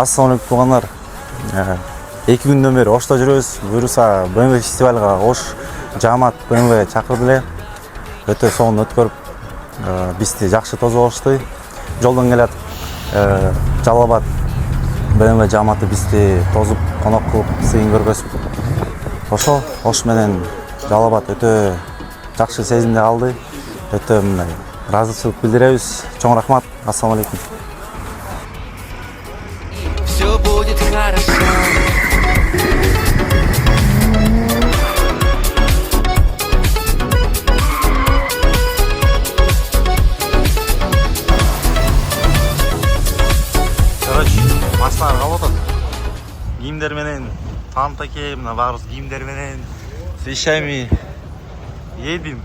Assalamu alaikum туугандар. 2 күндөн бери Ошто жүрөбүз. Буюрса БМВ Фестивальга Ош жаамат БМВ чакырды эле. Өтө сонун өткөрүп, бизди жакшы тозолушту. Жолдон келет Жалал-Абад БМВ жааматы бизди тозуп, конок кылып, сыйын көргөзүп. Ошо Ош менен Жалал-Абад өтө жакшы сезимде калды. Өтө мындай ыраазычылык билдиребиз. Чоң рахмат. Ассаламу алейкум. Все будет хорошо. Короче, маслар калып атат. Кийимдер менен таанып эке, мына баарыбыз кийимдер менен с вещами едем.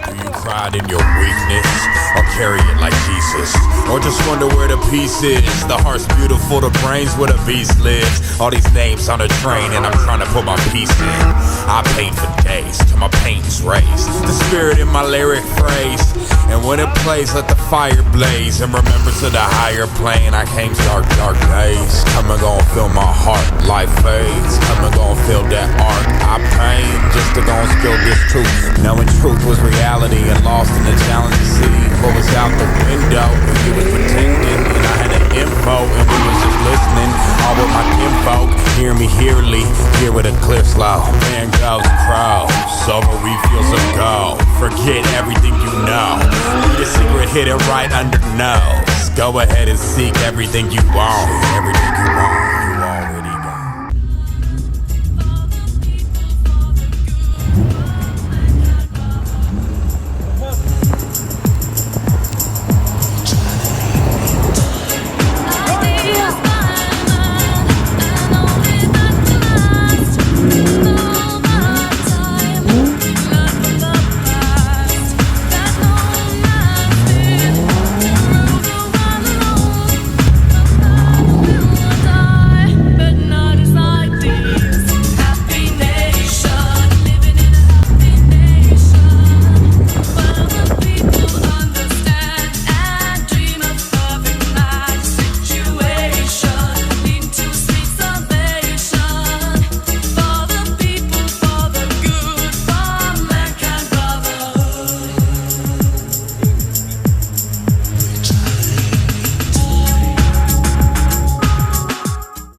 You cried in your weakness, or carry it like Jesus, or just wonder where the peace is. The heart's beautiful, the brain's where the beast lives. All these names on a train, and I'm trying to put my piece in. I paint for days till my paint's raised. The spirit in my lyric phrase, and when it plays, let the fire blaze. And remember, to the higher plane, I came dark days. Come and gon' feel my heart, life fades. Come and gon' feel that art I pain, just to gon' spill this truth. Knowing truth was reality and lost in the challenge to see what was out the window. You was pretending, and I had the info, and we was just listening. All with my kinfolk, hear me hearly, hear with a clear slow. Van Gogh's crows, over refills of gold. Forget everything you know. Read a secret hidden right under nose. Go ahead and seek everything you want. Everything you want.